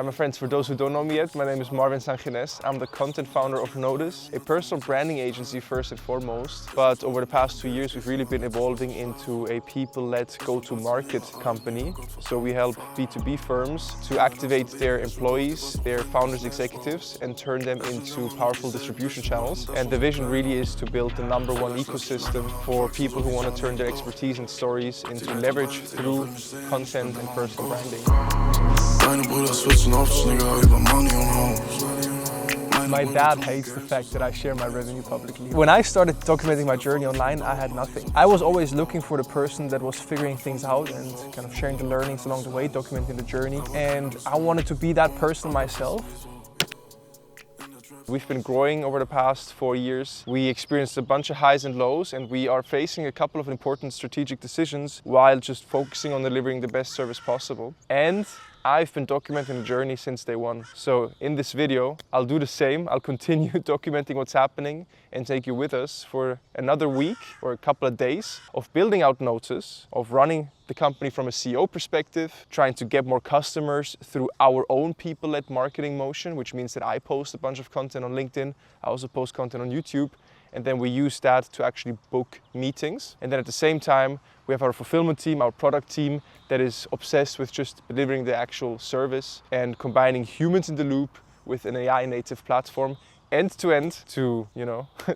My friends, for those who don't know me yet, my name is Marvin Sanchines. I'm the content founder of Notus, a personal branding agency first and foremost. But over the past 2 years, we've really been evolving into a people-led go-to-market company. So we help B2B firms to activate their employees, their founders, executives, and turn them into powerful distribution channels. And the vision really is to build the #1 ecosystem for people who want to turn their expertise and stories into leverage through content and personal branding. My dad hates the fact that I share my revenue publicly. When I started documenting my journey online, I had nothing. I was always looking for the person that was figuring things out and kind of sharing the learnings along the way, documenting the journey. And I wanted to be that person myself. We've been growing over the past 4 years. We experienced a bunch of highs and lows, and we are facing a couple of important strategic decisions while just focusing on delivering the best service possible. And I've been documenting the journey since day one. So in this video, I'll do the same. I'll continue documenting what's happening and take you with us for another week or a couple of days of building out Notus, of running the company from a CEO perspective, trying to get more customers through our own people-led marketing motion, which means that I post a bunch of content on LinkedIn. I also post content on YouTube. And then we use that to actually book meetings. And then at the same time, we have our fulfillment team, our product team that is obsessed with just delivering the actual service and combining humans in the loop with an AI native platform end to end to,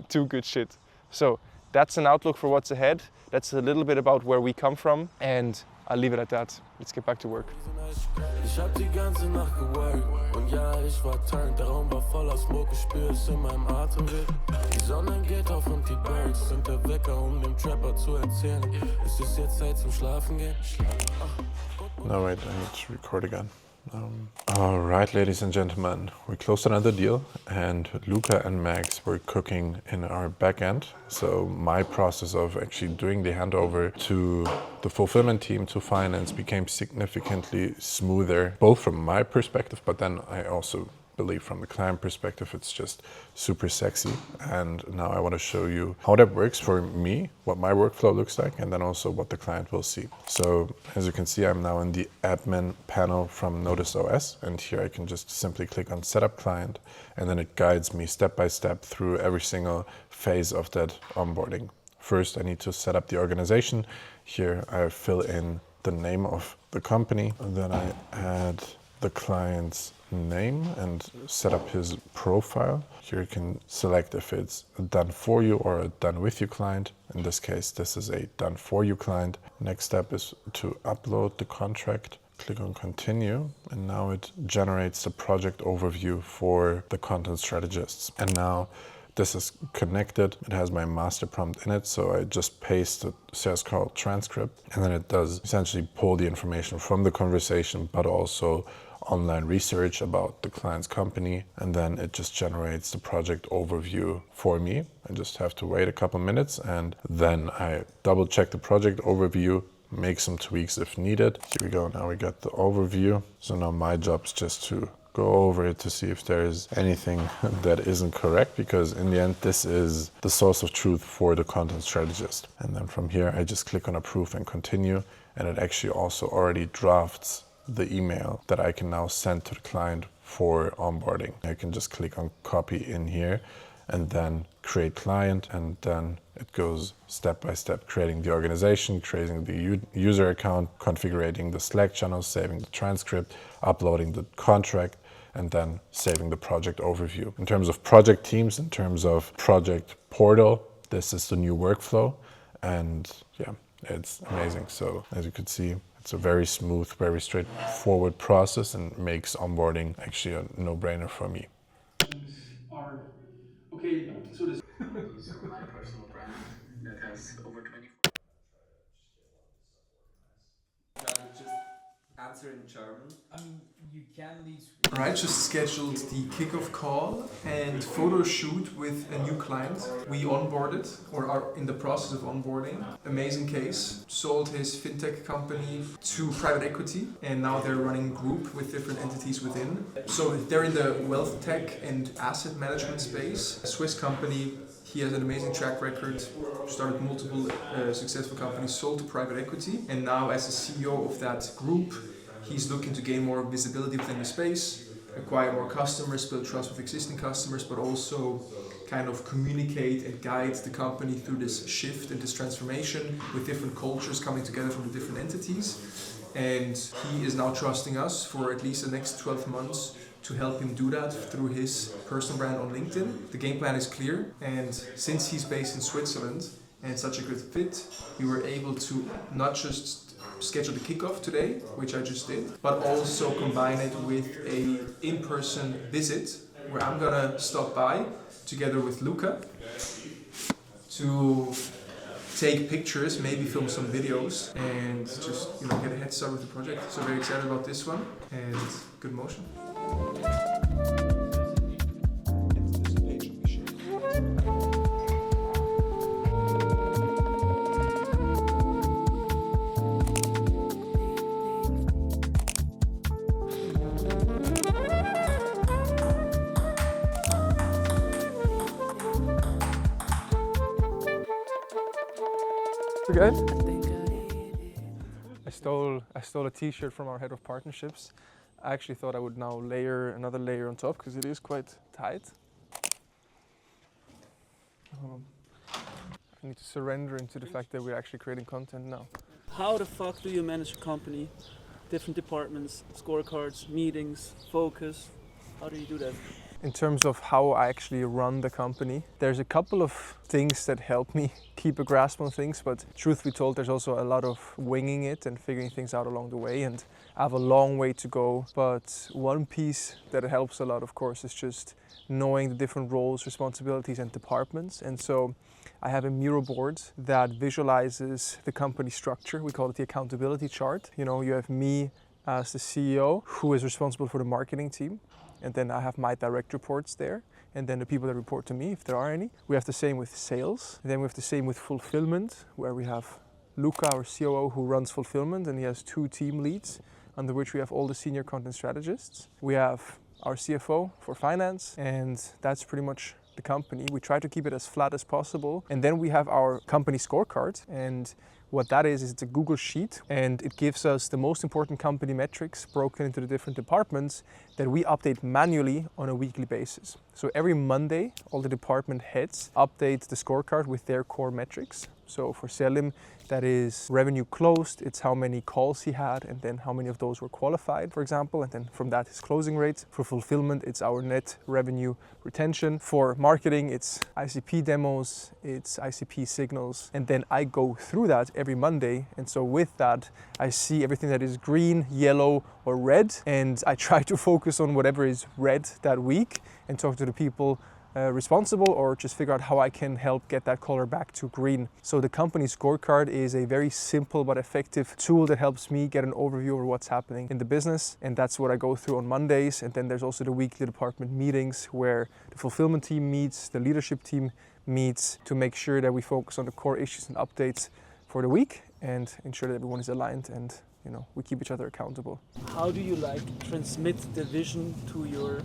do good shit. So that's an outlook for what's ahead. That's a little bit about where we come from, and I'll leave it at that. Let's get back to work. Ich hab die ganze Nacht geworkt und ja, ich war turned. Der Raum war voller Smoke, ich spür es in meinem Atemweg. Die Sonne geht auf und die Birds sind der Wecker, dem Trapper zu erzählen. Es ist jetzt Zeit zum Schlafen gehen. No, wait, I need to record again. All right, ladies and gentlemen, we closed another deal, and Luca and Max were cooking in our back end. So my process of actually doing the handover to the fulfillment team, to finance, became significantly smoother, both from my perspective, but then I also believe from the client perspective, it's just super sexy. And now I want to show you how that works for me, what my workflow looks like, and then also what the client will see. So as you can see, I'm now in the admin panel from Notus OS, and here I can just simply click on Setup Client, and then it guides me step by step through every single phase of that onboarding. First, I need to set up the organization. Here I fill in the name of the company, and then I add the client's name and set up his profile. Here you can select if it's a done for you or a done with you client. In this case, this is a done for you client. Next step is to upload the contract. Click on continue, and now it generates the project overview for the content strategists. And now this is connected. It has my master prompt in it, so I just paste the sales call transcript, and then it does essentially pull the information from the conversation, but also online research about the client's company, and then it just generates the project overview for me. I just have to wait a couple minutes, and then I double check the project overview, make some tweaks if needed. Here we go, now we got the overview. So now my job is just to go over it to see if there is anything that isn't correct, because in the end, this is the source of truth for the content strategist. And then from here, I just click on approve and continue, and it actually also already drafts the email that I can now send to the client for onboarding. I can just click on copy in here and then create client, and then it goes step by step, creating the organization, creating the user account, configuring the Slack channel, saving the transcript, uploading the contract, and then saving the project overview. In terms of project teams, in terms of project portal, this is the new workflow, and yeah, it's amazing. So as you can see, it's a very smooth, very straightforward process, and makes onboarding actually a no-brainer for me. Okay, so this my personal brand that has over 24. Just answer in German. I mean, you can leave. Right, just scheduled the kickoff call and photo shoot with a new client. We onboarded, or are in the process of onboarding. Amazing case. Sold his fintech company to private equity, and now they're running group with different entities within. So they're in the wealth tech and asset management space. A Swiss company. He has an amazing track record, started multiple successful companies, sold to private equity, and now as the CEO of that group, He's looking to gain more visibility within the space, acquire more customers, build trust with existing customers, but also kind of communicate and guide the company through this shift and this transformation with different cultures coming together from the different entities. And he is now trusting us for at least the next 12 months to help him do that through his personal brand on LinkedIn. The game plan is clear, and since he's based in Switzerland and such a good fit, we were able to not just schedule the kickoff today, which I just did, but also combine it with a in-person visit where I'm gonna stop by together with Luca to take pictures, maybe film some videos, and just get a head start with the project. So very excited about this one, and good motion. Good. I stole a t-shirt from our head of partnerships. I actually thought I would now layer another layer on top because it is quite tight. I need to surrender into the fact that we're actually creating content now. How the fuck do you manage a company? Different departments, scorecards, meetings, focus. How do you do that? In terms of how I actually run the company, there's a couple of things that help me keep a grasp on things, but truth be told, there's also a lot of winging it and figuring things out along the way, and I have a long way to go. But one piece that helps a lot, of course, is just knowing the different roles, responsibilities and departments. And so I have a Miro board that visualizes the company structure. We call it the accountability chart. You have me as the CEO who is responsible for the marketing team. And then I have my direct reports there, and then the people that report to me, if there are any. We have the same with sales, and then we have the same with fulfillment, where we have Luca, our COO, who runs fulfillment, and he has 2 team leads, under which we have all the senior content strategists. We have our CFO for finance, and that's pretty much the company. We try to keep it as flat as possible. And then we have our company scorecard, and what that is it's a Google Sheet, and it gives us the most important company metrics broken into the different departments that we update manually on a weekly basis. So every Monday, all the department heads update the scorecard with their core metrics. So for Selim, that is revenue closed, it's how many calls he had and then how many of those were qualified, for example, and then from that his closing rate. For fulfillment, it's our net revenue retention. For marketing, it's ICP demos, it's ICP signals, and then I go through that every Monday. And so with that, I see everything that is green, yellow, or red, and I try to focus on whatever is red that week and talk to the people responsible, or just figure out how I can help get that color back to green. So the company scorecard is a very simple but effective tool that helps me get an overview over what's happening in the business, and that's what I go through on Mondays. And then there's also the weekly department meetings where the fulfillment team meets, the leadership team meets, to make sure that we focus on the core issues and updates for the week and ensure that everyone is aligned and we keep each other accountable. How do you transmit the vision to your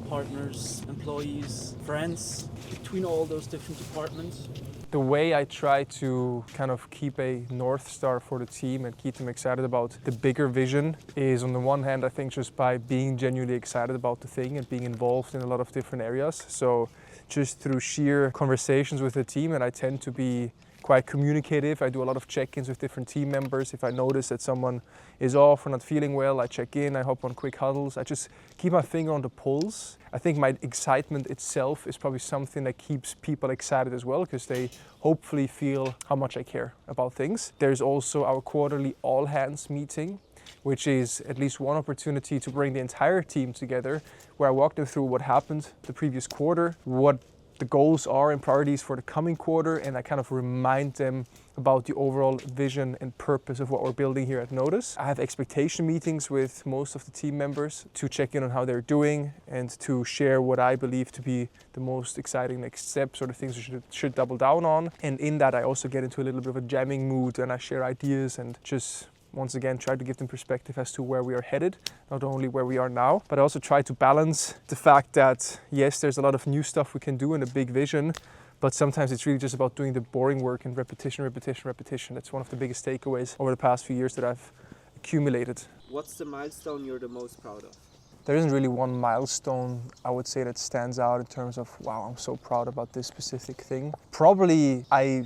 partners, employees, friends, between all those different departments? The way I try to kind of keep a North Star for the team and keep them excited about the bigger vision is, on the one hand, I think just by being genuinely excited about the thing and being involved in a lot of different areas. So just through sheer conversations with the team, and I tend to be quite communicative. I do a lot of check-ins with different team members. If I notice that someone is off or not feeling well, I check in, I hop on quick huddles. I just keep my finger on the pulse. I think my excitement itself is probably something that keeps people excited as well, because they hopefully feel how much I care about things. There's also our quarterly all-hands meeting, which is at least one opportunity to bring the entire team together, where I walk them through what happened the previous quarter, what the goals are and priorities for the coming quarter, and I kind of remind them about the overall vision and purpose of what we're building here at Notus. I have expectation meetings with most of the team members to check in on how they're doing and to share what I believe to be the most exciting next steps or the things we should double down on. And in that, I also get into a little bit of a jamming mood, and I share ideas and just once again try to give them perspective as to where we are headed, not only where we are now, but I also try to balance the fact that yes, there's a lot of new stuff we can do in a big vision, but sometimes it's really just about doing the boring work and repetition. That's one of the biggest takeaways over the past few years that I've accumulated. What's the milestone you're the most proud of? There isn't really one milestone I would say that stands out in terms of, wow, I'm so proud about this specific thing. Probably I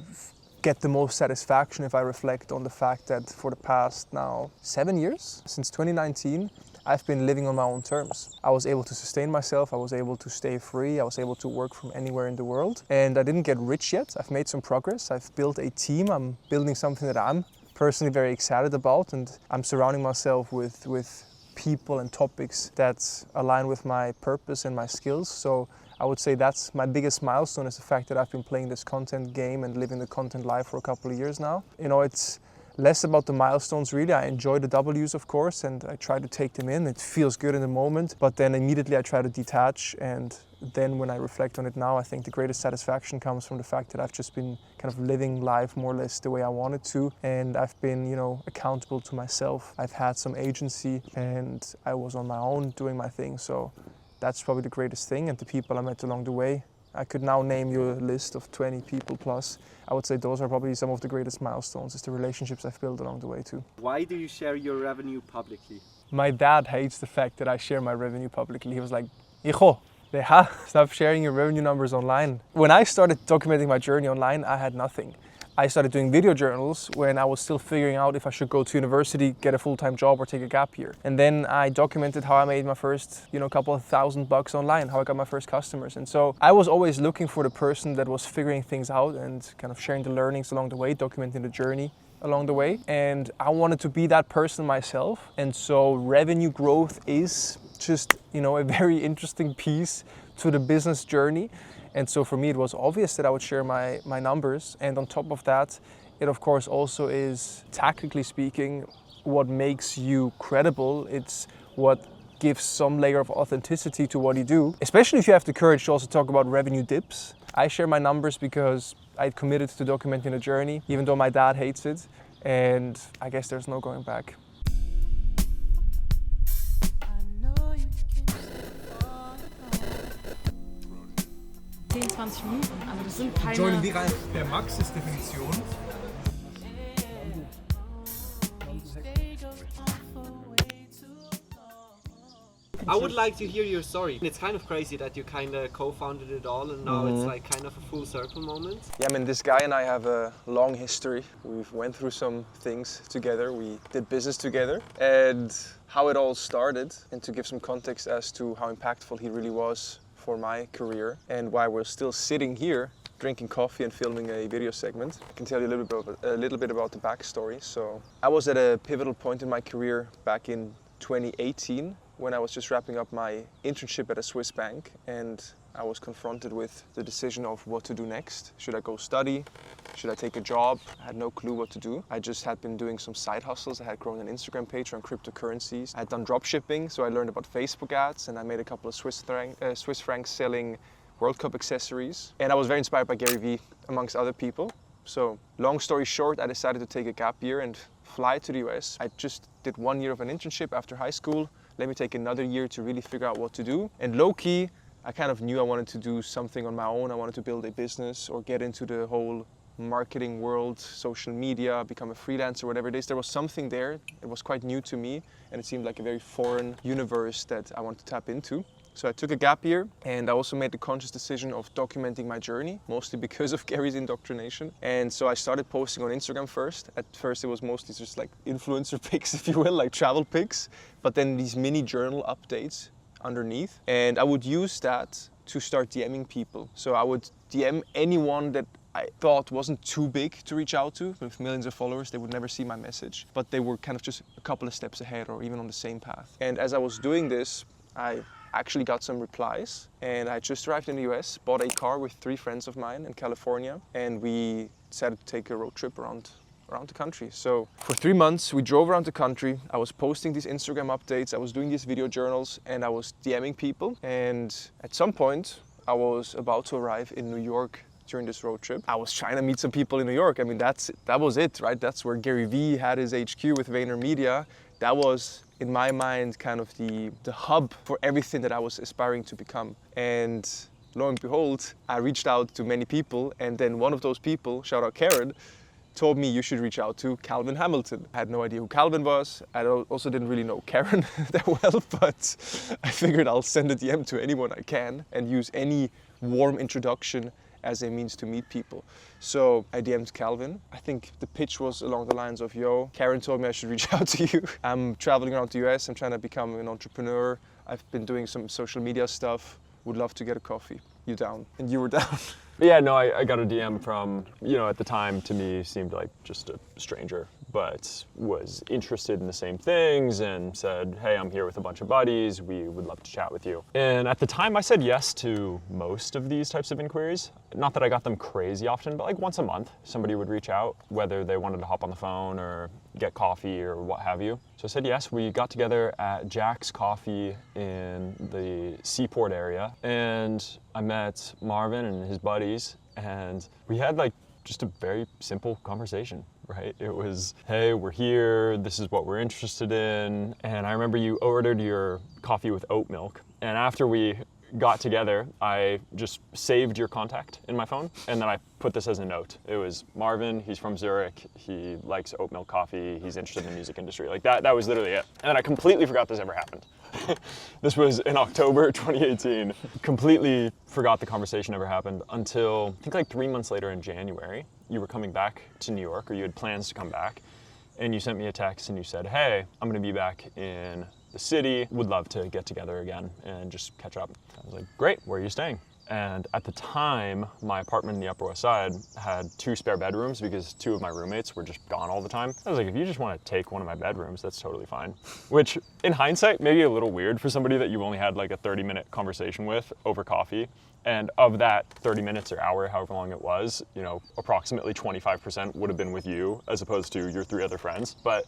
get the most satisfaction if I reflect on the fact that for the past now 7 years, since 2019, I've been living on my own terms. I was able to sustain myself, I was able to stay free, I was able to work from anywhere in the world. And I didn't get rich yet, I've made some progress, I've built a team, I'm building something that I'm personally very excited about, and I'm surrounding myself with people and topics that align with my purpose and my skills. So I would say that's my biggest milestone, is the fact that I've been playing this content game and living the content life for a couple of years now. You know, it's less about the milestones really. I enjoy the W's of course, and I try to take them in. It feels good in the moment, but then immediately I try to detach, and then when I reflect on it now, I think the greatest satisfaction comes from the fact that I've just been kind of living life more or less the way I wanted to, and I've been, you know, accountable to myself. I've had some agency and I was on my own doing my thing, so that's probably the greatest thing. And the people I met along the way, I could now name you a list of 20 people plus. I would say those are probably some of the greatest milestones, is the relationships I've built along the way too. Why do you share your revenue publicly? My dad hates the fact that I share my revenue publicly. He was like, hijo, deja, stop sharing your revenue numbers online. When I started documenting my journey online, I had nothing. I started doing video journals when I was still figuring out if I should go to university, get a full-time job or take a gap year. And then I documented how I made my first, couple of $1,000 online, how I got my first customers. And so I was always looking for the person that was figuring things out and kind of sharing the learnings along the way, documenting the journey along the way. And I wanted to be that person myself. And so revenue growth is just, a very interesting piece to the business journey. And so for me, it was obvious that I would share my numbers. And on top of that, it of course also is, tactically speaking, what makes you credible. It's what gives some layer of authenticity to what you do, especially if you have the courage to also talk about revenue dips. I share my numbers because I committed to documenting the journey, even though my dad hates it. And I guess there's no going back. 10-20 Minuten, aber das sind keine... Joinen wie rein der Maxis-Definition. I would like to hear your story. It's kind of crazy that you kind of co-founded it all, and now it's like kind of a full circle moment. Yeah, I mean, this guy and I have a long history. We've went through some things together. We did business together, and how it all started, and to give some context as to how impactful he really was for my career and why we're still sitting here drinking coffee and filming a video segment. I can tell you a little bit about the backstory. So I was at a pivotal point in my career back in 2018 when I was just wrapping up my internship at a Swiss bank, and I was confronted with the decision of what to do next. Should I go study? Should I take a job? I had no clue what to do. I just had been doing some side hustles. I had grown an Instagram page on cryptocurrencies. I had done drop shipping, so I learned about Facebook ads, and I made a couple of Swiss francs selling World Cup accessories. And I was very inspired by Gary Vee, amongst other people. So long story short, I decided to take a gap year and fly to the US. I just did 1 year of an internship after high school. Let me take another year to really figure out what to do. And low-key, I kind of knew I wanted to do something on my own. I wanted to build a business or get into the whole marketing world, social media, become a freelancer, whatever it is. There was something there. It was quite new to me, and it seemed like a very foreign universe that I wanted to tap into. So I took a gap year, and I also made the conscious decision of documenting my journey, mostly because of Gary's indoctrination. And so I started posting on Instagram first. At first it was mostly just like influencer pics, if you will, like travel pics, but then these mini journal updates underneath. And I would use that to start DMing people. So I would DM anyone that I thought wasn't too big to reach out to. With millions of followers, they would never see my message, but they were kind of just a couple of steps ahead or even on the same path. And as I was doing this, I actually got some replies, and I just arrived in the US, bought a car with 3 friends of mine in California, and we decided to take a road trip around the country. So for 3 months we drove around the country. I was posting these Instagram updates, I was doing these video journals, and I was DMing people. And at some point I was about to arrive in New York during this road trip. I was trying to meet some people in New York. I mean, that was it, right? That's where Gary Vee had his HQ with VaynerMedia. That was, in my mind, kind of the hub for everything that I was aspiring to become. And lo and behold, I reached out to many people, and then one of those people, shout out Karen, told me you should reach out to Calvin Hamilton. I had no idea who Calvin was. I also didn't really know Karen that well, but I figured I'll send a DM to anyone I can and use any warm introduction as a means to meet people. So I DM'd Calvin. I think the pitch was along the lines of, yo, Karen told me I should reach out to you. I'm traveling around the US. I'm trying to become an entrepreneur. I've been doing some social media stuff. Would love to get a coffee. You down? And you were down. Yeah, no, I got a DM from, at the time to me seemed like just a stranger, but was interested in the same things and said, hey, I'm here with a bunch of buddies. We would love to chat with you. And at the time I said yes to most of these types of inquiries. Not that I got them crazy often, but like once a month, somebody would reach out, whether they wanted to hop on the phone or get coffee or what have you. So I said yes. We got together at Jack's Coffee in the Seaport area, and I met Marvin and his buddies, and we had like just a very simple conversation, right? It was, hey, we're here, this is what we're interested in. And I remember you ordered your coffee with oat milk, and after we got together, I just saved your contact in my phone, and then I put this as a note. It was Marvin, he's from Zurich, he likes oat milk coffee, he's interested in the music industry. Like that was literally it. And then I completely forgot this ever happened. This was in October 2018. Completely forgot the conversation ever happened until, I think like 3 months later in January, you were coming back to New York, or you had plans to come back, and you sent me a text and you said, hey, I'm gonna be back in the city, would love to get together again and just catch up. I was like, great, where are you staying? And at the time, my apartment in the Upper West Side had 2 spare bedrooms because 2 of my roommates were just gone all the time. I was like, if you just want to take one of my bedrooms, that's totally fine. Which, in hindsight, maybe a little weird for somebody that you only had like a 30-minute conversation with over coffee. And of that 30 minutes or hour, however long it was, approximately 25% would have been with you as opposed to your 3 other friends. But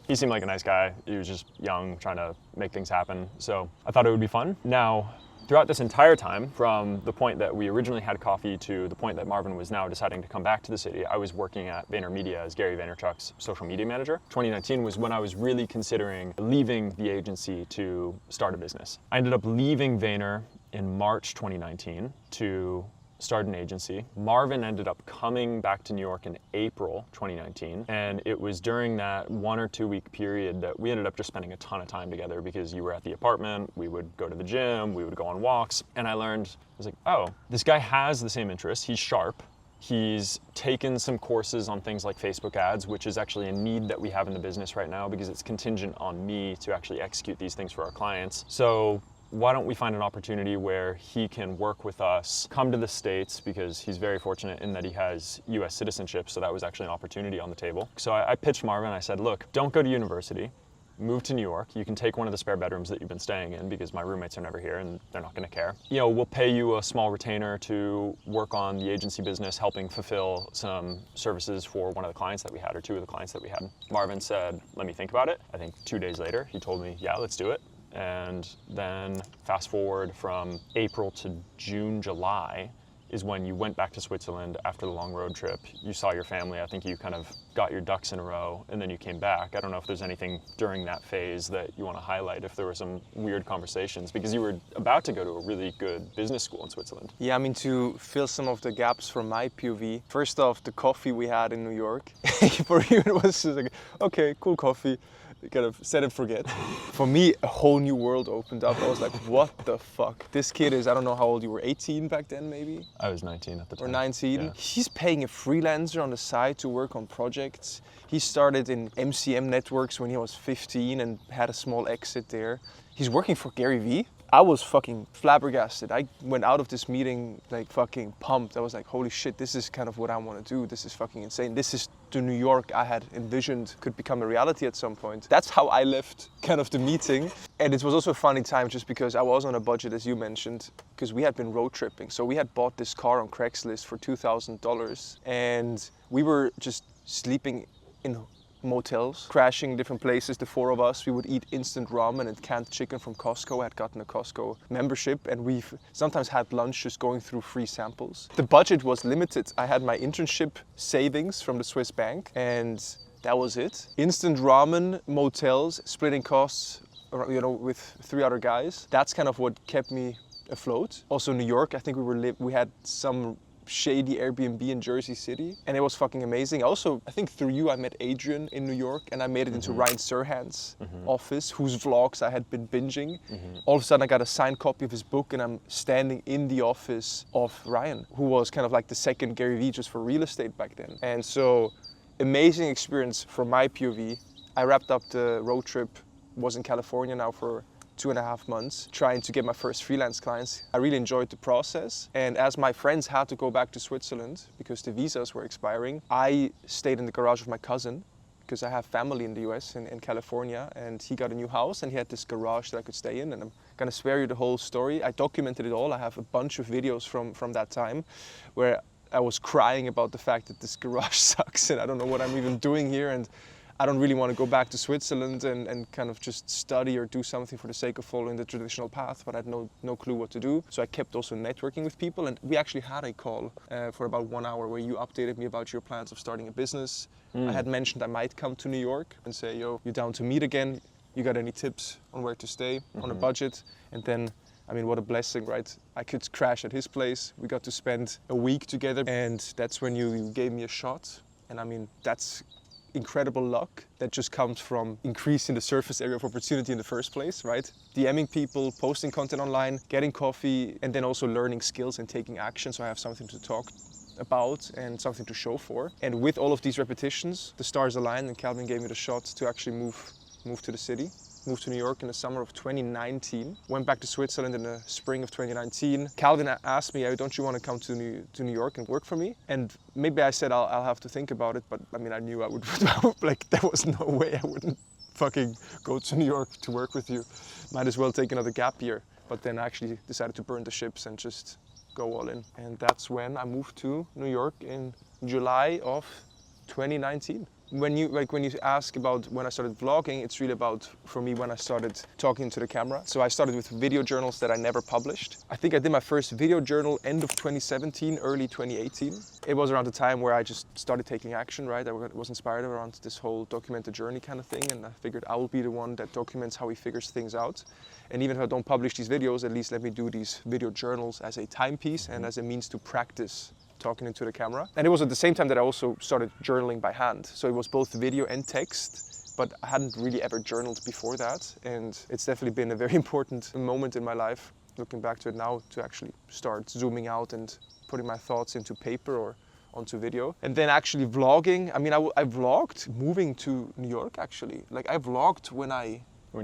he seemed like a nice guy. He was just young, trying to make things happen. So I thought it would be fun. Now, throughout this entire time, from the point that we originally had coffee to the point that Marvin was now deciding to come back to the city, I was working at VaynerMedia as Gary Vaynerchuk's social media manager. 2019 was when I was really considering leaving the agency to start a business. I ended up leaving Vayner in March 2019 to start an agency. Marvin ended up coming back to New York in April 2019, and it was during that 1 or 2 week period that we ended up just spending a ton of time together because you were at the apartment, we would go to the gym, we would go on walks, and I was like, oh, this guy has the same interests, he's sharp, he's taken some courses on things like Facebook ads, which is actually a need that we have in the business right now because it's contingent on me to actually execute these things for our clients. So why don't we find an opportunity where he can work with us, come to the States, because he's very fortunate in that he has US citizenship, so that was actually an opportunity on the table. So I pitched Marvin, I said, look, don't go to university, move to New York, you can take one of the spare bedrooms that you've been staying in because my roommates are never here and they're not gonna care. We'll pay you a small retainer to work on the agency business, helping fulfill some services for one of the clients that we had, or 2 of the clients that we had. Marvin said, let me think about it. I think 2 days later, he told me, yeah, let's do it. And then fast forward from April to June, July is when you went back to Switzerland after the long road trip. You saw your family. I think you kind of got your ducks in a row and then you came back. I don't know if there's anything during that phase that you want to highlight, if there were some weird conversations, because you were about to go to a really good business school in Switzerland. Yeah, I mean, to fill some of the gaps from my POV, first off, the coffee we had in New York, for you it was just like, okay, cool coffee. Kind of set and forget. For me, a whole new world opened up. I was like, what the fuck? This kid is, I don't know how old you were, 18 back then maybe? I was 19 at the time. Or 19. Yeah. He's paying a freelancer on the side to work on projects. He started in MCM Networks when he was 15 and had a small exit there. He's working for Gary Vee. I was fucking flabbergasted. I went out of this meeting like fucking pumped. I was like, holy shit, this is kind of what I want to do. This is fucking insane. This is the New York I had envisioned could become a reality at some point. That's how I left kind of the meeting. And it was also a funny time just because I was on a budget, as you mentioned, because we had been road tripping. So we had bought this car on Craigslist for $2,000 and we were just sleeping in motels, crashing different places, the 4 of us. We would eat instant ramen and canned chicken from Costco. I had gotten a Costco membership and we've sometimes had lunch just going through free samples. The budget was limited. I had my internship savings from the Swiss bank and that was it. Instant ramen, motels, splitting costs, with 3 other guys. That's kind of what kept me afloat. Also New York, I think we had some shady Airbnb in Jersey City, and it was fucking amazing. Also, I think through you I met Adrian in New York, and I made it into Ryan Serhant's office, whose vlogs I had been binging. All of a sudden I got a signed copy of his book, and I'm standing in the office of Ryan, who was kind of like the second Gary Vee just for real estate back then. And so, amazing experience from my POV. I wrapped up the road trip, was in California now for 2.5 months, trying to get my first freelance clients. I really enjoyed the process. And as my friends had to go back to Switzerland because the visas were expiring, I stayed in the garage of my cousin because I have family in the US, in California, and he got a new house and he had this garage that I could stay in, and I'm gonna spare you the whole story. I documented it all. I have a bunch of videos from that time where I was crying about the fact that this garage sucks and I don't know what I'm even doing here, and I don't really want to go back to Switzerland and kind of just study or do something for the sake of following the traditional path, but I had no clue what to do. So I kept also networking with people, and we actually had a call for about 1 hour where you updated me about your plans of starting a business. I had mentioned I might come to New York and say, yo, you down to meet again? You got any tips on where to stay on a budget? And then, I mean, what a blessing, right? I could crash at his place. We got to spend a week together, and that's when you gave me a shot. And I mean, that's incredible luck that just comes from increasing the surface area of opportunity in the first place, right? DMing people, posting content online, getting coffee, and then also learning skills and taking action, so I have something to talk about and something to show for. And with all of these repetitions, the stars aligned and Calvin gave me the shot to actually move to the city. Moved to New York in the summer of 2019, went back to Switzerland in the spring of 2019. Calvin asked me, don't you want to come to New York and work for me? And maybe I said, I'll have to think about it, but I mean, I knew I would, like, there was no way I wouldn't fucking go to New York to work with you. Might as well take another gap year. But then I actually decided to burn the ships and just go all in. And that's when I moved to New York in July of 2019. When you ask about when I started vlogging, it's really about, for me, when I started talking to the camera. So I started with video journals that I never published. I think I did my first video journal end of 2017, early 2018. It was around the time where I just started taking action, right? I was inspired around this whole document the journey kind of thing, and I figured I will be the one that documents how he figures things out. And even if I don't publish these videos, at least let me do these video journals as a timepiece and as a means to practice talking into the camera. And it was at the same time that I also started journaling by hand. So it was both video and text, but I hadn't really ever journaled before that. And it's definitely been a very important moment in my life, looking back to it now, to actually start zooming out and putting my thoughts into paper or onto video. And then actually vlogging. I mean, I vlogged moving to New York, actually. Like, I vlogged when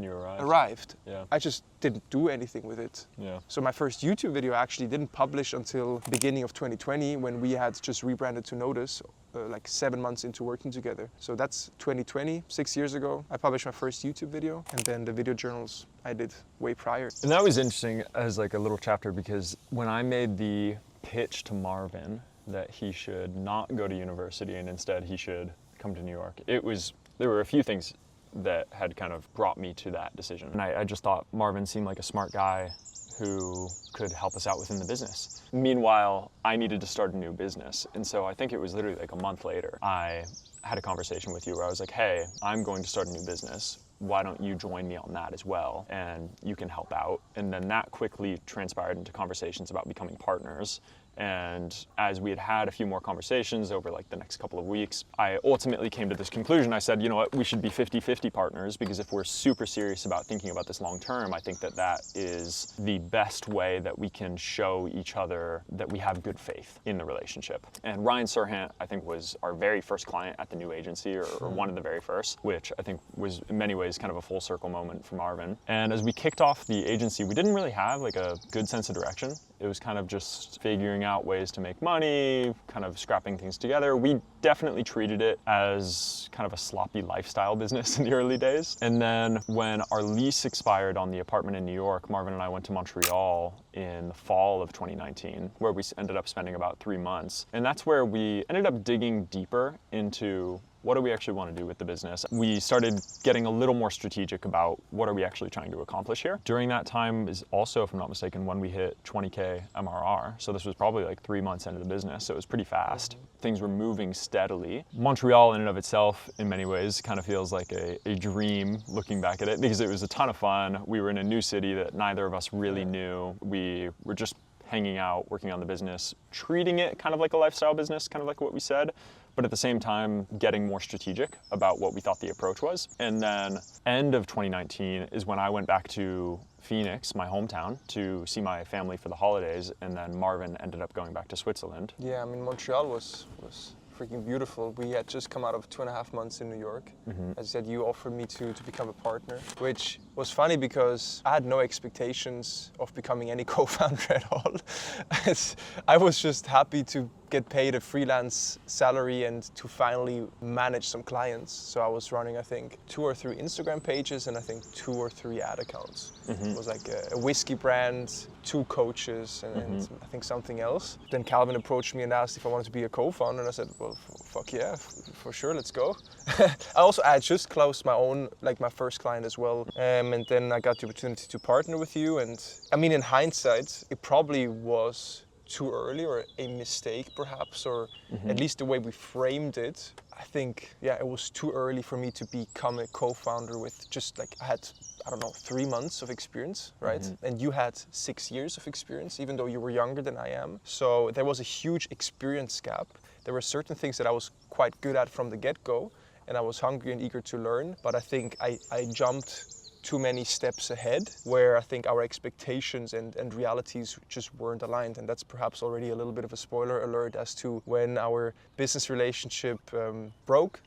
you arrived. Yeah. I just didn't do anything with it. Yeah. So my first YouTube video actually didn't publish until beginning of 2020, when we had just rebranded to Notus, like 7 months into working together. So that's 2020, 6 years ago. I published my first YouTube video, and then the video journals I did way prior. And that was interesting as like a little chapter, because when I made the pitch to Marvin that he should not go to university and instead he should come to New York, there were a few things that had kind of brought me to that decision. And I just thought Marvin seemed like a smart guy who could help us out within the business. Meanwhile, I needed to start a new business. And so I think it was literally like a month later, I had a conversation with you where I was like, hey, I'm going to start a new business. Why don't you join me on that as well? And you can help out. And then that quickly transpired into conversations about becoming partners. And as we had a few more conversations over like the next couple of weeks, I ultimately came to this conclusion. I said, you know what, we should be 50-50 partners, because if we're super serious about thinking about this long term, I think that that is the best way that we can show each other that we have good faith in the relationship. And Ryan Serhant, I think, was our very first client at the new agency, or one of the very first, which I think was in many ways kind of a full circle moment for Marvin. And as we kicked off the agency, we didn't really have like a good sense of direction. It was kind of just figuring out ways to make money, kind of scrapping things together. We definitely treated it as kind of a sloppy lifestyle business in the early days. And then when our lease expired on the apartment in New York, Marvin and I went to Montreal in the fall of 2019, where we ended up spending about 3 months. And that's where we ended up digging deeper into what do we actually want to do with the business. We started getting a little more strategic about what are we actually trying to accomplish here. During that time is also, if I'm not mistaken, when we hit 20K MRR. So this was probably like 3 months into the business. So it was pretty fast. Things were moving steadily. Montreal in and of itself, in many ways, kind of feels like a dream looking back at it, because it was a ton of fun. We were in a new city that neither of us really knew. We were just hanging out, working on the business, treating it kind of like a lifestyle business, kind of like what we said, but at the same time getting more strategic about what we thought the approach was. And then end of 2019 is when I went back to Phoenix, my hometown, to see my family for the holidays, and then Marvin ended up going back to Switzerland. Yeah, I mean, Montreal was freaking beautiful. We had just come out of 2.5 months in New York. As you said, you offered me to become a partner, which was funny because I had no expectations of becoming any co-founder at all. I was just happy to get paid a freelance salary and to finally manage some clients. So I was running, I think, 2 or 3 Instagram pages and I think 2 or 3 ad accounts. It was like a whiskey brand, 2 coaches, and I think something else. Then Calvin approached me and asked if I wanted to be a co-founder, and I said, well, fuck yeah, for sure, let's go. I had just closed my own, like my first client as well. And then I got the opportunity to partner with you. And I mean, in hindsight, it probably was too early or a mistake perhaps, or at least the way we framed it. I think, yeah, it was too early for me to become a co-founder with just like, I had, I don't know, 3 months of experience, right? And you had 6 years of experience, even though you were younger than I am. So there was a huge experience gap. There were certain things that I was quite good at from the get-go, and I was hungry and eager to learn. But I think I jumped too many steps ahead, where I think our expectations and realities just weren't aligned. And that's perhaps already a little bit of a spoiler alert as to when our business relationship broke.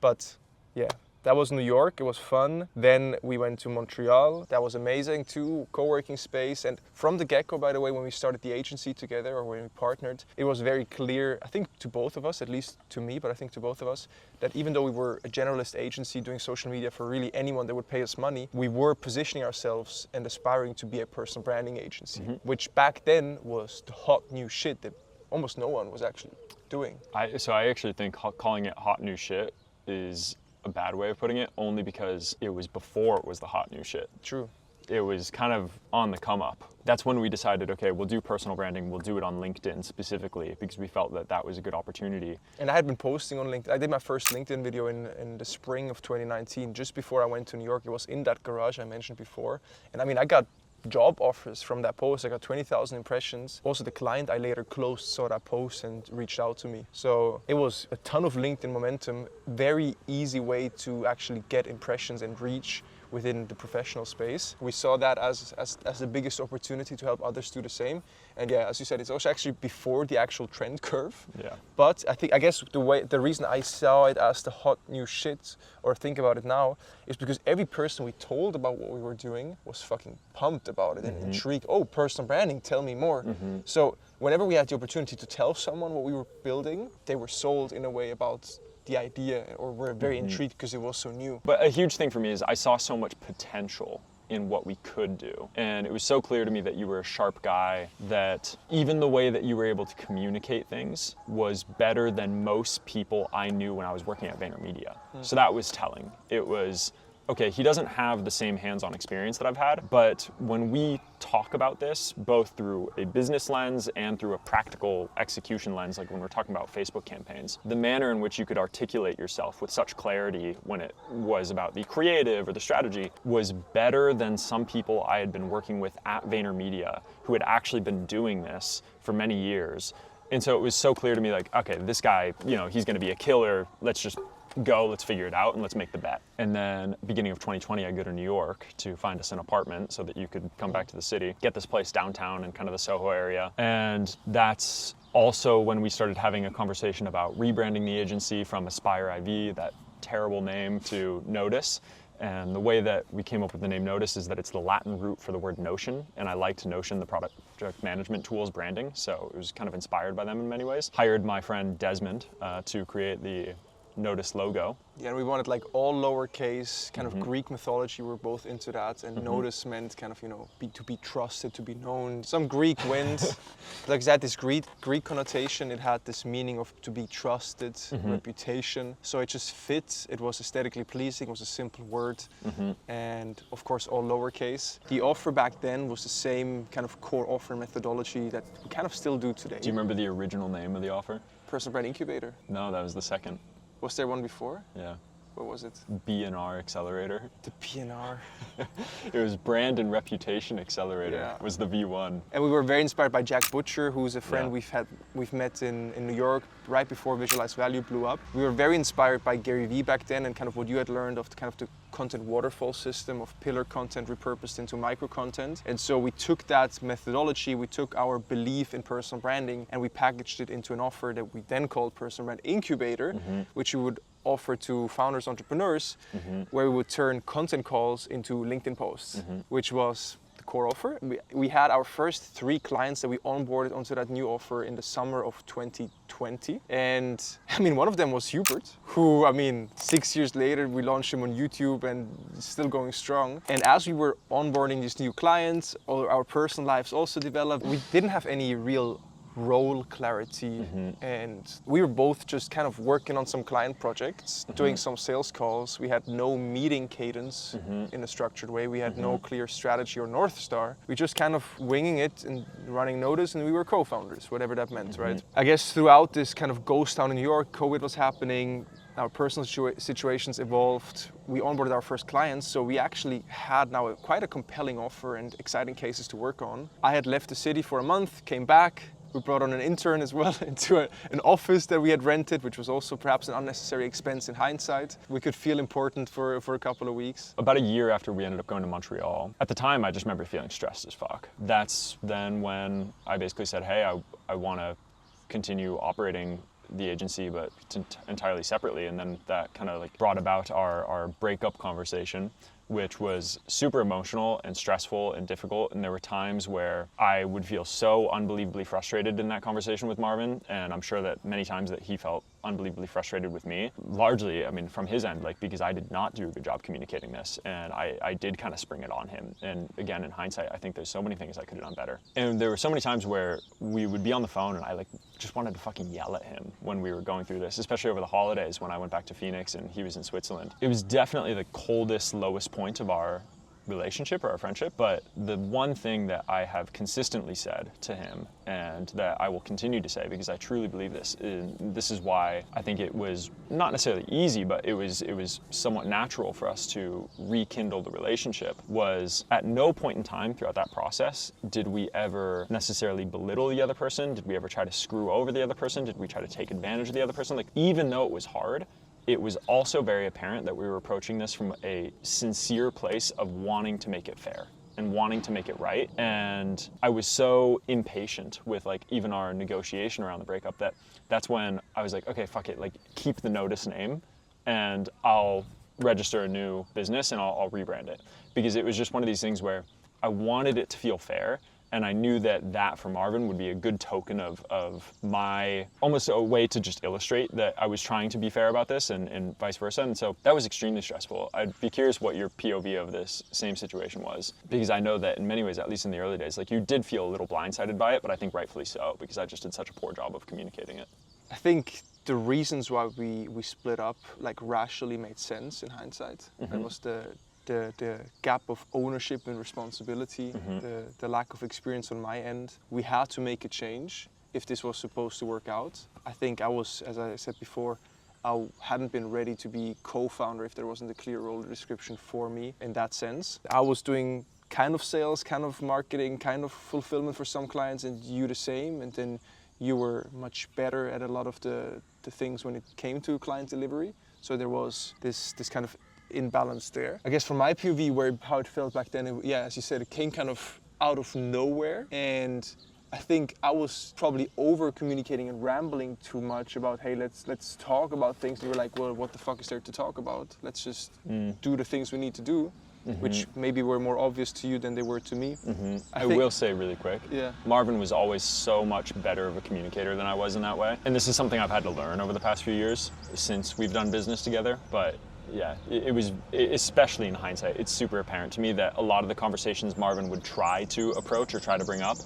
But yeah, that was New York, it was fun. Then we went to Montreal, that was amazing too, co-working space. And from the get-go, by the way, when we started the agency together or when we partnered, it was very clear, I think to both of us, at least to me, but I think to both of us, that even though we were a generalist agency doing social media for really anyone that would pay us money, we were positioning ourselves and aspiring to be a personal branding agency, which back then was the hot new shit that almost no one was actually doing. So I actually think calling it hot new shit is a bad way of putting it, only because it was before it was the hot new shit. True. It was kind of on the come up. That's when we decided, okay, we'll do personal branding, we'll do it on LinkedIn specifically, because we felt that that was a good opportunity. And I had been posting on LinkedIn. I did my first LinkedIn video in the spring of 2019, just before I went to New York. It was in that garage I mentioned before. And I mean, I got job offers from that post. I got 20,000 impressions. Also, the client I later closed saw that post and reached out to me. So it was a ton of LinkedIn momentum, very easy way to actually get impressions and reach within the professional space. We saw that as the biggest opportunity to help others do the same. And yeah, as you said, it's also actually before the actual trend curve. Yeah. But I guess the reason I saw it as the hot new shit, or think about it now, is because every person we told about what we were doing was fucking pumped about it and intrigued. Oh, personal branding, tell me more. So whenever we had the opportunity to tell someone what we were building, they were sold in a way about the idea, or were very intrigued because it was so new. But a huge thing for me is I saw so much potential in what we could do. And it was so clear to me that you were a sharp guy, that even the way that you were able to communicate things was better than most people I knew when I was working at VaynerMedia. So that was telling. It was, okay, he doesn't have the same hands-on experience that I've had, but when we talk about this, both through a business lens and through a practical execution lens, like when we're talking about Facebook campaigns, the manner in which you could articulate yourself with such clarity when it was about the creative or the strategy was better than some people I had been working with at VaynerMedia who had actually been doing this for many years. And so it was so clear to me, like, okay, this guy, you know, he's gonna be a killer. Let's just go, let's figure it out, and let's make the bet. And then beginning of 2020, I go to New York to find us an apartment so that you could come back to the city, get this place downtown in kind of the Soho area. And that's also when we started having a conversation about rebranding the agency from Aspire IV, that terrible name, to Notus. And the way that we came up with the name Notus is that it's the Latin root for the word Notion. And I liked Notion, the product management tools branding. So it was kind of inspired by them in many ways. Hired my friend Desmond to create the Notus logo. Yeah, and we wanted like all lowercase, kind of Greek mythology. We're both into that, and Notus meant kind of, you know, to be trusted, to be known. Some Greek wind, like that, this Greek connotation. It had this meaning of to be trusted, reputation. So it just fit. It was aesthetically pleasing. It was a simple word, and of course all lowercase. The offer back then was the same kind of core offer methodology that we kind of still do today. Do you remember the original name of the offer? Personal Brand Incubator. No, that was the second. Was there one before? Yeah. What was it? B&R Accelerator. The PNR. It was Brand and Reputation Accelerator. Yeah. Was the V1. And we were very inspired by Jack Butcher, who's a friend Yeah. we've met in New York right before Visualize Value blew up. We were very inspired by Gary Vee back then and kind of what you had learned of the content waterfall system of pillar content repurposed into micro content. And so we took that methodology, we took our belief in personal branding, and we packaged it into an offer that we then called Personal Brand Incubator, which we would offer to founders, entrepreneurs, where we would turn content calls into LinkedIn posts, which was the core offer. We had our first 3 clients that we onboarded onto that new offer in the summer of 2020. And I mean, one of them was Hubert, who, I mean, 6 years later, we launched him on YouTube and still going strong. And as we were onboarding these new clients, all our personal lives also developed. We didn't have any real role clarity, and we were both just kind of working on some client projects, doing some sales calls. We had no meeting cadence in a structured way. We had no clear strategy or North Star. We just kind of winging it and running notus, and we were co-founders, whatever that meant, right? I guess throughout this kind of ghost town in New York, COVID was happening, our personal situations evolved. We onboarded our first clients, so we actually had now quite a compelling offer and exciting cases to work on. I had left the city for a month, came back. We brought on an intern as well into an office that we had rented, which was also perhaps an unnecessary expense in hindsight. We could feel important for a couple of weeks. About a year after we ended up going to Montreal, at the time I just remember feeling stressed as fuck. That's then when I basically said, hey, I want to continue operating the agency, but entirely separately. And then that kind of like brought about our breakup conversation, which was super emotional and stressful and difficult. And there were times where I would feel so unbelievably frustrated in that conversation with Marvin. And I'm sure that many times that he felt unbelievably frustrated with me. Largely, I mean, from his end, like, because I did not do a good job communicating this. And I did kind of spring it on him. And again, in hindsight, I think there's so many things I could have done better. And there were so many times where we would be on the phone and I like just wanted to fucking yell at him when we were going through this, especially over the holidays when I went back to Phoenix and he was in Switzerland. It was definitely the coldest, lowest point of our relationship or our friendship, but the one thing that I have consistently said to him and that I will continue to say, because I truly believe this, and this is why I think it was not necessarily easy, but it was somewhat natural for us to rekindle the relationship, was at no point in time throughout that process did we ever necessarily belittle the other person. Did we ever try to screw over the other person? Did we try to take advantage of the other person? Like, even though it was hard, it was also very apparent that we were approaching this from a sincere place of wanting to make it fair and wanting to make it right. And I was so impatient with like even our negotiation around the breakup that's when I was like, okay, fuck it, like keep the notus name and I'll register a new business and I'll rebrand it. Because it was just one of these things where I wanted it to feel fair. And I knew that for Marvin would be a good token of my, almost a way to just illustrate that I was trying to be fair about this and vice versa. And so that was extremely stressful. I'd be curious what your POV of this same situation was, because I know that in many ways, at least in the early days, like you did feel a little blindsided by it, but I think rightfully so, because I just did such a poor job of communicating it. I think the reasons why we split up like rationally made sense in hindsight. That was the gap of ownership and responsibility, the lack of experience on my end. We had to make a change if this was supposed to work out. I think I was, as I said before, I hadn't been ready to be co-founder if there wasn't a clear role description for me in that sense. I was doing kind of sales, kind of marketing, kind of fulfillment for some clients, and you the same, and then you were much better at a lot of the things when it came to client delivery. So there was this kind of imbalance there. I guess from my POV, how it felt back then, yeah, as you said, it came kind of out of nowhere, and I think I was probably over communicating and rambling too much about, hey, let's talk about things. And you were like, well, what the fuck is there to talk about? Let's just do the things we need to do, which maybe were more obvious to you than they were to me. I will say really quick, yeah, Marvin was always so much better of a communicator than I was in that way. And this is something I've had to learn over the past few years since we've done business together, but yeah, it was, especially in hindsight, it's super apparent to me that a lot of the conversations Marvin would try to approach or try to bring up,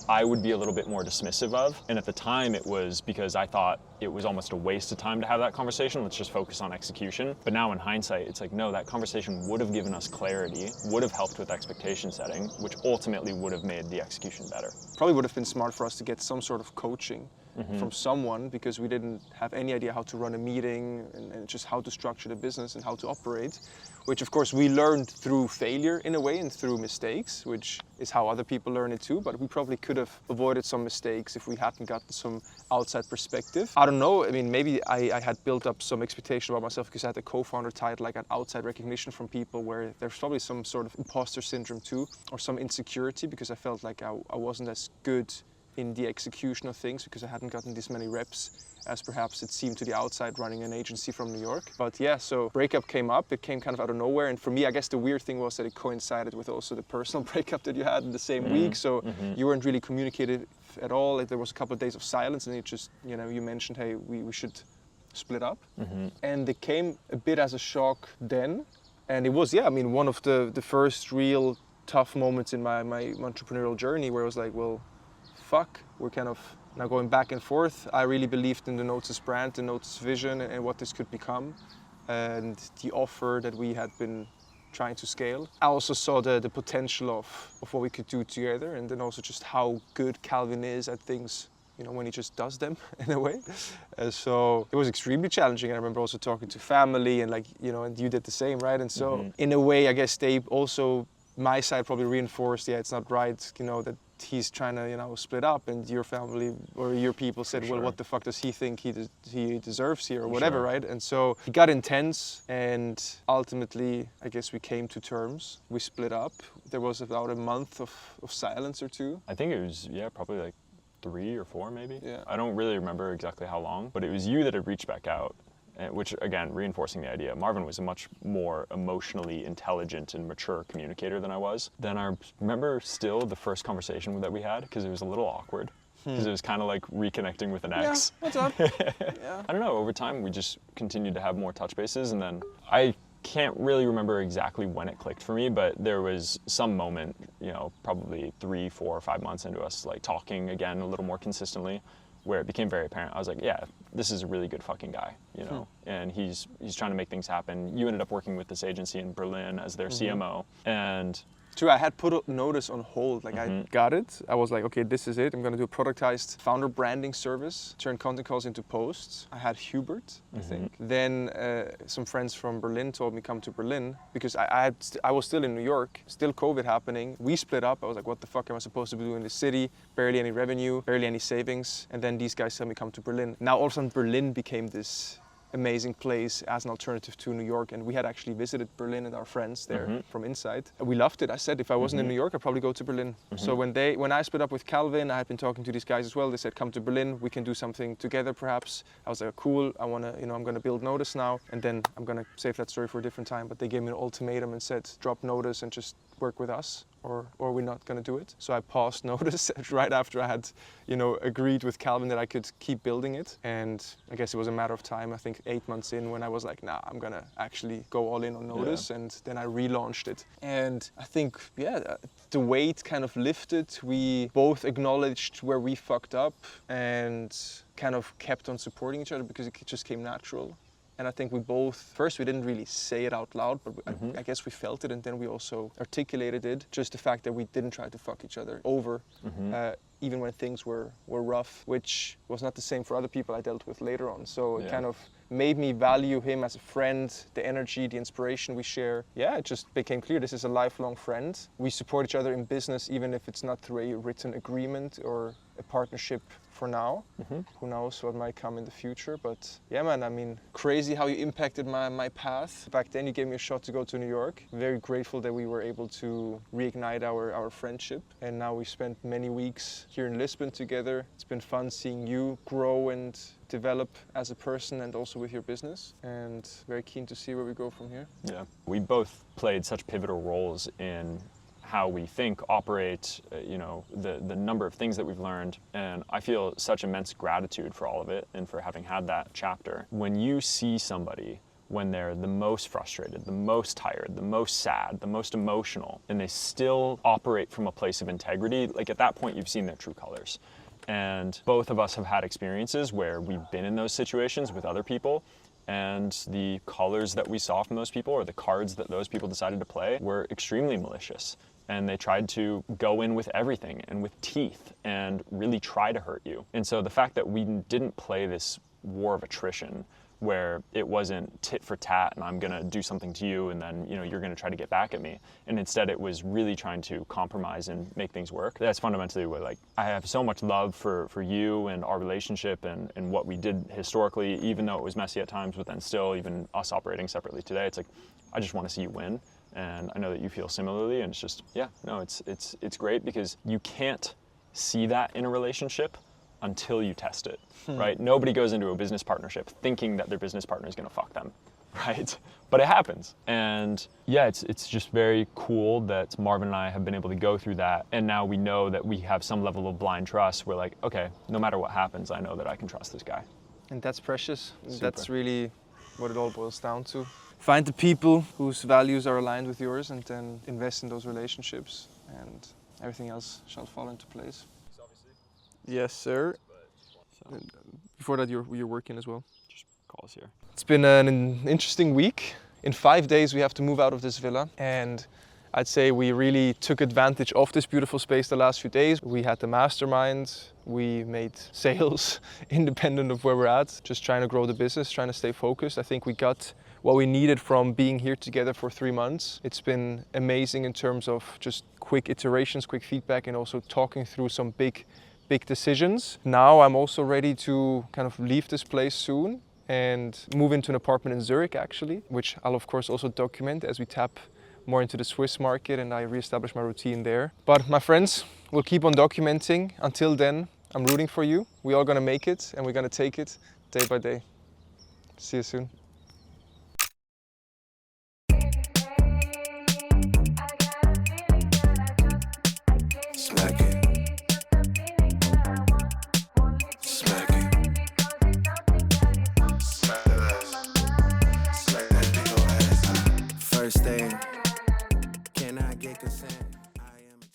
I would be a little bit more dismissive of. And at the time it was because I thought it was almost a waste of time to have that conversation. Let's just focus on execution. But now in hindsight, it's like, no, that conversation would have given us clarity, would have helped with expectation setting, which ultimately would have made the execution better. Probably would have been smart for us to get some sort of coaching from someone, because we didn't have any idea how to run a meeting and just how to structure the business and how to operate, which of course we learned through failure in a way and through mistakes, which is how other people learn it too. But we probably could have avoided some mistakes if we hadn't gotten some outside perspective. I don't know, I mean, maybe I had built up some expectation about myself because I had the co-founder title. I got outside recognition from people where there's probably some sort of imposter syndrome too, or some insecurity, because I felt like I wasn't as good in the execution of things because I hadn't gotten this many reps as perhaps it seemed to the outside running an agency from New York. But yeah, so breakup came up. It came kind of out of nowhere. And for me, I guess the weird thing was that it coincided with also the personal breakup that you had in the same week. So you weren't really communicated at all. Like, there was a couple of days of silence, and it just, you know, you mentioned, hey, we should split up. And it came a bit as a shock then. And it was, yeah, I mean, one of the first real tough moments in my entrepreneurial journey where I was like, well, fuck, we're kind of now going back and forth. I really believed in the Notus brand, the Notus vision, and what this could become, and the offer that we had been trying to scale. I also saw the potential of what we could do together, and then also just how good Calvin is at things, you know, when he just does them in a way. So it was extremely challenging. I remember also talking to family and, like, you know, and you did the same, right? And so in a way, I guess they also, my side probably reinforced, yeah, it's not right, you know, that he's trying to, you know, split up, and your family or your people said, well, what the fuck does he think he deserves here, or whatever, right? And so it got intense, and ultimately, I guess we came to terms. We split up. There was about a month of silence or two. I think it was, yeah, probably like 3 or 4 maybe. Yeah. I don't really remember exactly how long, but it was you that had reached back out. Which, again, reinforcing the idea. Marvin was a much more emotionally intelligent and mature communicator than I was. Then I remember still the first conversation that we had, because it was a little awkward, because it was kind of like reconnecting with an ex. Yeah, what's up? Yeah. I don't know, over time we just continued to have more touch bases, and then I can't really remember exactly when it clicked for me, but there was some moment, you know, probably 3, 4, or 5 months into us like talking again a little more consistently, where it became very apparent. I was like, yeah, this is a really good fucking guy, you know, and he's trying to make things happen. You ended up working with this agency in Berlin as their CMO, and True, I had put Notus on hold. Like, I got it. I was like, okay, this is it. I'm gonna do a productized founder branding service, turn content calls into posts. I had Hubert, I think. Then some friends from Berlin told me come to Berlin, because I was still in New York, still COVID happening. We split up. I was like, what the fuck am I supposed to be doing in this city? Barely any revenue, barely any savings. And then these guys tell me come to Berlin. Now all of a sudden Berlin became this amazing place as an alternative to New York, and we had actually visited Berlin and our friends there from inside. And we loved it. I said if I wasn't in New York, I'd probably go to Berlin. So when I split up with Calvin, I had been talking to these guys as well. They said come to Berlin, we can do something together perhaps. I was like, cool, I wanna, you know, I'm gonna build Notus now, and then I'm gonna save that story for a different time. But they gave me an ultimatum and said drop Notus and just work with us, or we're not gonna do it. So I paused Notus right after I had, you know, agreed with Calvin that I could keep building it. And I guess it was a matter of time, I think 8 months in, when I was like, nah, I'm gonna actually go all in on Notus. And then I relaunched it. And I think, yeah, the weight kind of lifted. We both acknowledged where we fucked up and kind of kept on supporting each other because it just came natural. And I think we both, first we didn't really say it out loud, but I guess we felt it, and then we also articulated it. Just the fact that we didn't try to fuck each other over, even when things were rough, which was not the same for other people I dealt with later on. So it kind of made me value him as a friend, the energy, the inspiration we share. Yeah, it just became clear this is a lifelong friend. We support each other in business, even if it's not through a written agreement or a partnership for now. Who knows what might come in the future, but yeah, man, I mean, crazy how you impacted my path. Back then you gave me a shot to go to New York. Very grateful that we were able to reignite our friendship, and now we spent many weeks here in Lisbon together. It's been fun seeing you grow and develop as a person and also with your business, and very keen to see where we go from here. Yeah, we both played such pivotal roles in how we think, operate, you know, the number of things that we've learned. And I feel such immense gratitude for all of it and for having had that chapter. When you see somebody when they're the most frustrated, the most tired, the most sad, the most emotional, and they still operate from a place of integrity, like at that point you've seen their true colors. And both of us have had experiences where we've been in those situations with other people, and the colors that we saw from those people, or the cards that those people decided to play, were extremely malicious. and they tried to go in with everything and with teeth and really try to hurt you. And so the fact that we didn't play this war of attrition where it wasn't tit for tat and I'm gonna do something to you and then you're gonna try to get back at me, and instead it was really trying to compromise and make things work. That's fundamentally what, like, I have so much love for you and our relationship and what we did historically, even though it was messy at times, but then still even us operating separately today, it's like I just want to see you win, and I know that you feel similarly, and it's just, yeah, no, it's great because you can't see that in a relationship until you test it, right? Nobody goes into a business partnership thinking that their business partner is gonna fuck them, right? But it happens. And yeah, it's just very cool that Marvin and I have been able to go through that. And now we know that we have some level of blind trust. We're like, okay, no matter what happens, I know that I can trust this guy. And that's precious. Super. That's really what it all boils down to. Find the people whose values are aligned with yours and then invest in those relationships, and everything else shall fall into place. Yes, sir. Before that, you're working as well. Just call us here. It's been an interesting week. In 5 days, we have to move out of this villa, and I'd say we really took advantage of this beautiful space the last few days. We had the mastermind, we made sales independent of where we're at, just trying to grow the business, trying to stay focused. I think we got what we needed from being here together for 3 months. It's been amazing in terms of just quick iterations, quick feedback, and also talking through some big decisions. Now I'm also ready to kind of leave this place soon and move into an apartment in Zurich, actually, which I'll of course also document as we tap more into the Swiss market and I reestablish my routine there. But my friends, we'll keep on documenting. Until then, I'm rooting for you. We're all gonna make it, and we're gonna take it day by day. See you soon.